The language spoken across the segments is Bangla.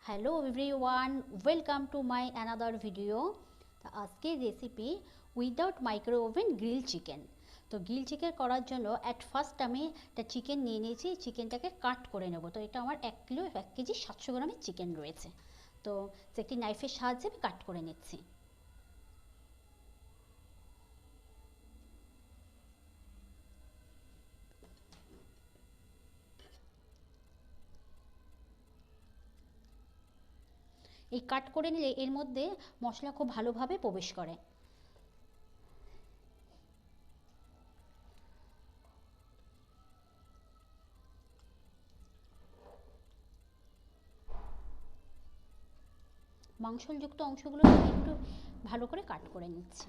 Hello everyone welcome to my another video. तो आजके recipe without micro oven grill chicken. तो ग्रिल चिकेन करार जोन्नो एट फार्स्ट आमी एक चिकेन निये निয়েছি, चिकेनटाके काट करे नेब। तो এটা আমার 1 কিলো 1 কেজি 700 গ্রামের চিকেন রয়েছে। তো একটি নাইফের সাহায্যে আমি কাট করে নিচ্ছি। এই কাট করে নিলে এর মধ্যে মশলা খুব ভালোভাবে প্রবেশ করে। মাংসযুক্ত অংশগুলো একটু ভালো করে কাট করে নিচ্ছি।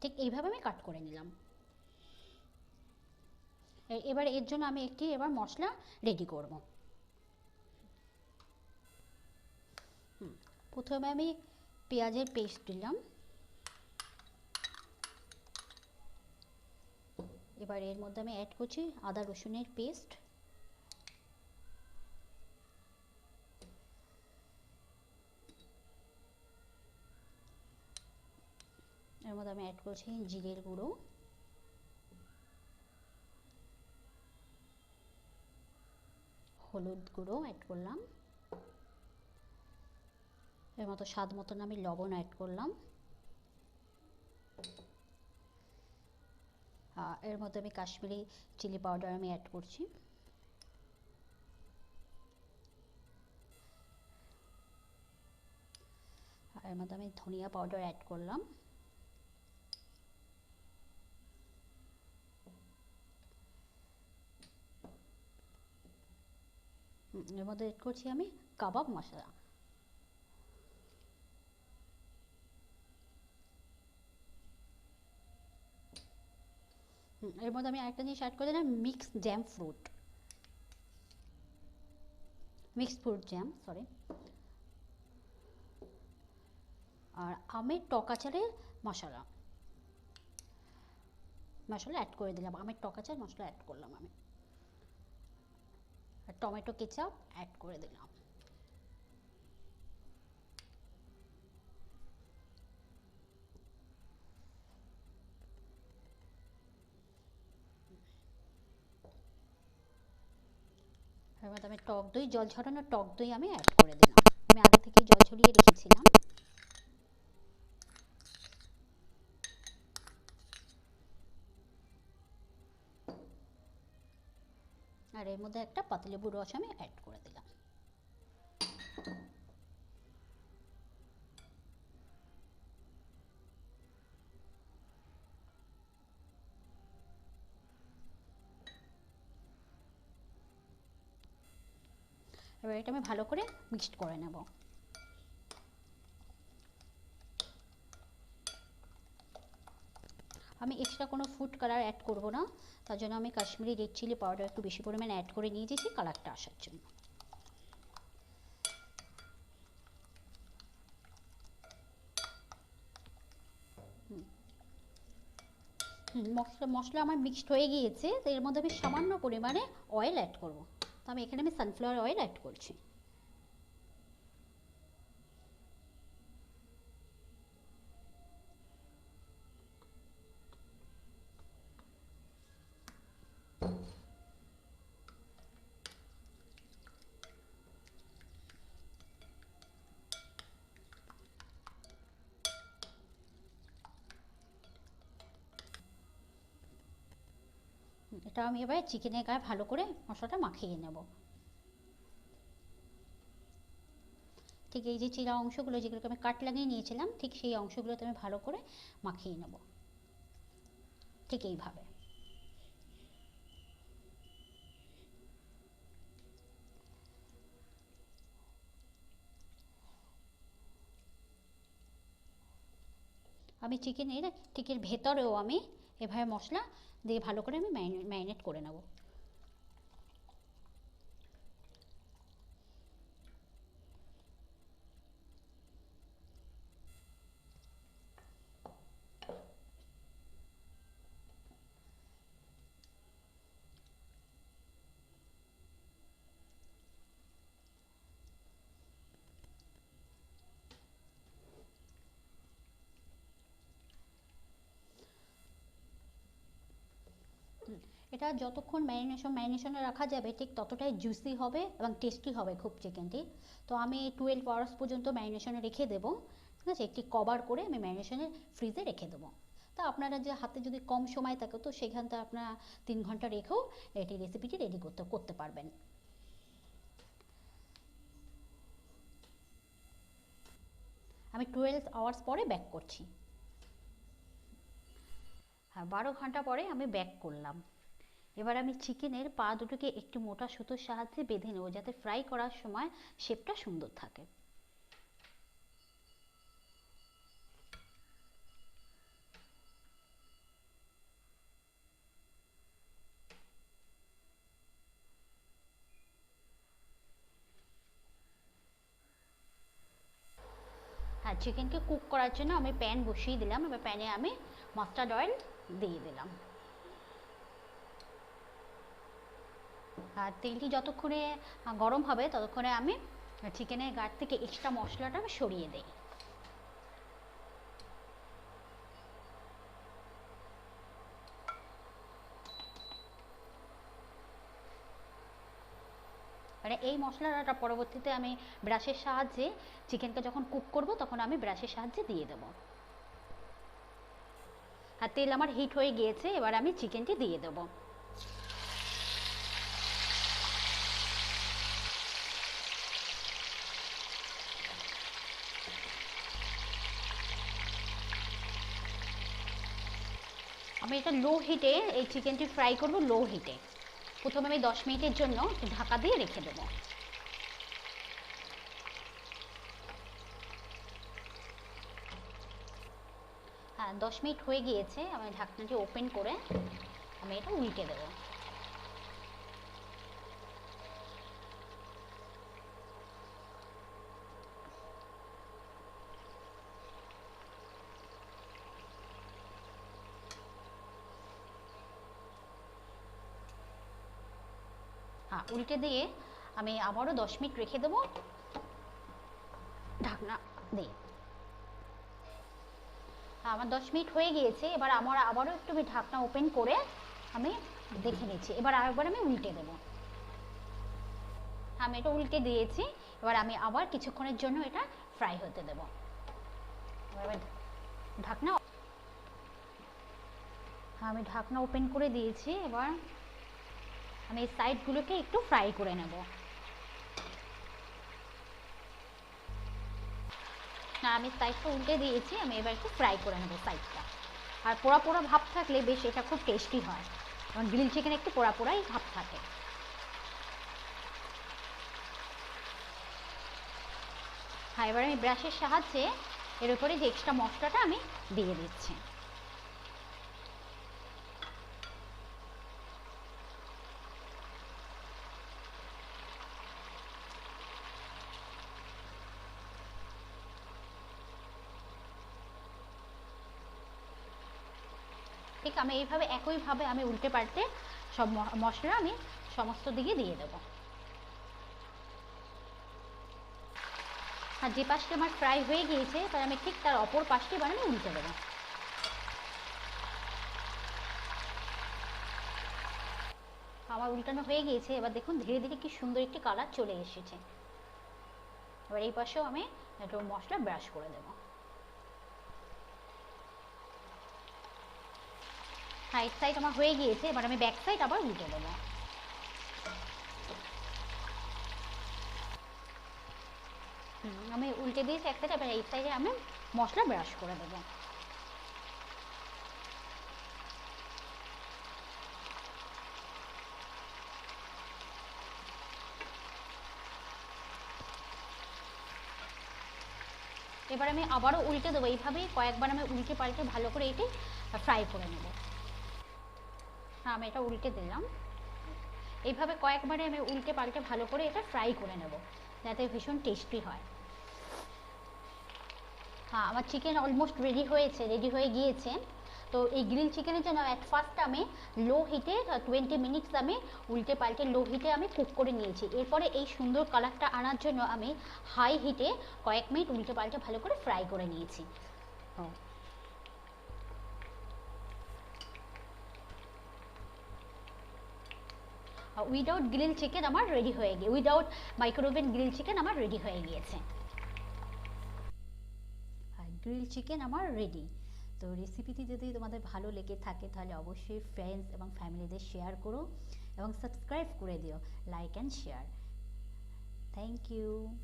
ঠিক এইভাবে আমি কাট করে নিলাম। এবার এর জন্য আমি একটি মশলা রেডি করব। প্রথমে আমি পেঁয়াজের পেস্ট দিলাম। এবার এর মধ্যে আমি অ্যাড করছি আদা রসুনের পেস্ট, এর মধ্যে আমি অ্যাড করছি জিরের গুঁড়ো, হলুদ গুঁড়ো অ্যাড করলাম, এর মতো স্বাদ মতন আমি লবণ অ্যাড করলাম, এর মধ্যে আমি কাশ্মীরি চিলি পাউডার আমি অ্যাড করছি, এর মধ্যে আমি ধনিয়া পাউডার অ্যাড করলাম, এর মধ্যে অ্যাড করছি আমি কাবাব মশলা, এর মধ্যে আমি আরেকটা জিনিস অ্যাড করে দিলাম মিক্সড ফ্রুট জ্যাম আর আমের টক আচারের মশলা অ্যাড করে দিলাম। আমের টক আচার মশলা অ্যাড করলাম আমি, আর টমেটো কেচাপ অ্যাড করে দিলাম। এবার আমি টক দই, জল ঝরানো টক দই আমি অ্যাড করে দিলাম। আমি আগে থেকেই জল ঝরিয়ে রেখেছিলাম। আর এর মধ্যে একটা পাতিলেবুর রস আমি অ্যাড করে দিলাম। এবার এটা আমি ভালো করে মিক্সড করে নেব। আমি এক্সট্রা কোনো ফুড কালার অ্যাড করব না, তার জন্য আমি কাশ্মীরি রেড চিলি পাউডার একটু বেশি পরিমাণে অ্যাড করে নিয়ে দিয়েছি কালারটা আসার জন্য। মশলা আমার মিক্সড হয়ে গিয়েছে। তো এর মধ্যে আমি সামান্য পরিমাণে অয়েল অ্যাড করব। তো আমি এখানে সানফ্লাওয়ার অয়েল অ্যাড করছি। এটা আমি এবার চিকেনের গায়ে ভালো করে মশলাটা মাখিয়ে নেব। ঠিক এই যে চিরা অংশগুলো যেগুলোকে আমি কাট লাগিয়ে নিয়েছিলাম, ঠিক সেই অংশগুলোতে আমি ভালো করে মাখিয়ে নেব, ঠিক এইভাবে। আমি চিকেনের ঠিক এর ভেতরেও আমি এভাবে মশলা দিয়ে ভালো করে আমি ম্যারিনেট করে নেব। এটা যতক্ষণ ম্যারিনেশনে রাখা যাবে ঠিক ততটাই জুসি হবে এবং টেস্টি হবে খুব চিকেনটি। তো আমি 12 আওয়ার্স পর্যন্ত ম্যারিনেশনে রেখে দেবো, ঠিক আছে। একটি কভার করে আমি ম্যারিনেশনে ফ্রিজে রেখে দেবো। তা আপনারা যে হাতে যদি কম সময় থাকে তো সেখানটা আপনারা 3 ঘন্টা রেখেও এটি রেসিপিটি রেডি করতে পারবেন। আমি 12 আওয়ার্স পরে ব্যাক করছি। হ্যাঁ, 12 ঘন্টা পরে আমি ব্যাক করলাম। এবার আমি চিকেনের পা দুটোকে একটু মোটা সুতোর সাহায্যে বেঁধে নেব, যাতে ফ্রাই করার সময় শেপটা সুন্দর থাকে। হ্যাঁ, চিকেনকে কুক করার জন্য আমি প্যান বসিয়ে দিলাম। এবার প্যানে আমি মাস্টার্ড অয়েল দিয়ে দিলাম। আর তেলটি যতক্ষণে গরম হবে ততক্ষণে আমি চিকেনের গাঢ় থেকে এক্সট্রা মশলাটা আমি সরিয়ে দিই। মানে এই মশলাটা পরবর্তীতে আমি ব্রাশের সাহায্যে চিকেনকে যখন কুক করব তখন আমি ব্রাশের সাহায্যে দিয়ে দেব। আর তেল আমার হিট হয়ে গিয়েছে, এবার আমি চিকেনটি দিয়ে দেব। আমি এটা লো হিটে এই চিকেনটি ফ্রাই করব, লো হিটে। প্রথমে আমি 10 মিনিটের জন্য ঢাকা দিয়ে রেখে দেব। হ্যাঁ, 10 মিনিট হয়ে গিয়েছে। আমি ঢাকনাটি ওপেন করে আমি এটা উল্টে দেব। হ্যাঁ, উল্টে দিয়ে আমি আবারও 10 মিনিট রেখে দেব ঢাকনা দিয়ে। আমার 10 মিনিট হয়ে গিয়েছে। এবার আমার আবারও একটু আমি ঢাকনা ওপেন করে আমি দেখে নিচ্ছি। এবার আরেকবার আমি উল্টে দেব। আমি এটা উল্টে দিয়েছি। এবার আমি আবার কিছুক্ষণের জন্য এটা ফ্রাই হতে দেব। এবার ঢাকনা, আমি ঢাকনা ওপেন করে দিয়েছি। এবার আমি এই সাইডগুলোকে একটু ফ্রাই করে নেব। আমি সাইডটা উল্টে দিয়েছি, আমি এবার একটু ফ্রাই করে নেব সাইডটা। আর পোড়া পোড়া ভাব থাকলে বেশ এটা খুব টেস্টি হয়, কারণ গ্রিল চিকেন একটু পোড়া পোড়াই ভাব থাকে। হ্যাঁ, এবার আমি ব্রাশের সাহায্যে এর উপরে যে এক্সট্রা মশলাটা আমি দিয়ে দিচ্ছি। ঠিক আমি এইভাবে একইভাবে আমি উল্টে পাল্টে সব মশলা আমি সমস্ত দিকে দিয়ে দেবো। আর যে পাশটা আমার ফ্রাই হয়ে গিয়েছে তার আমি ঠিক তার অপর পাশটি এবার আমি উল্টে দেবো। আমার উল্টানো হয়ে গিয়েছে। এবার দেখুন ধীরে ধীরে কি সুন্দর একটি কালার চলে এসেছে। এবার এই পাশেও আমি একটু মশলা ব্রাশ করে দেবো। সাইড সাইড আমার হয়ে গিয়েছে। এবার আমি ব্যাক সাইড আবার উল্টে দেবো। আমি উল্টে দিয়েছি এক সাইড, এবার এই সাইডে আমি মশলা ব্রাশ করে দেবো। এবার আমি আবারও উল্টে দেবো। এইভাবেই কয়েকবার আমি উল্টে পাল্টে ভালো করে এটি ফ্রাই করে নেব। হ্যাঁ, আমি এটা উল্টে দিলাম। এইভাবে কয়েকবারে আমি উল্টে পাল্টে ভালো করে এটা ফ্রাই করে নেব, যাতে ভীষণ টেস্টি হয়। হ্যাঁ, আমার চিকেন অলমোস্ট রেডি হয়ে গিয়েছে। তো এই গ্রিল চিকেনের জন্য অ্যাট ফার্স্ট আমি লো হিটে 20 মিনিটস আমি উল্টে পাল্টে লো হিটে আমি কুক করে নিয়েছি। এরপরে এই সুন্দর কালারটা আনার জন্য আমি হাই হিটে কয়েক মিনিট উল্টে পাল্টে ভালো করে ফ্রাই করে নিয়েছি। ও, উইদাউট গ্রিল চিকেন আমার রেডি হয়ে গিয়ে, উইদাউট মাইক্রোওভেন গ্রিল চিকেন আমার রেডি হয়ে গিয়েছে। গ্রিল চিকেন আমার রেডি। তো রেসিপিটি যদি তোমাদের ভালো লেগে থাকে তাহলে অবশ্যই ফ্রেন্ডস এবং ফ্যামিলিদের শেয়ার করো এবং সাবস্ক্রাইব করে দিও, like and share. Thank you.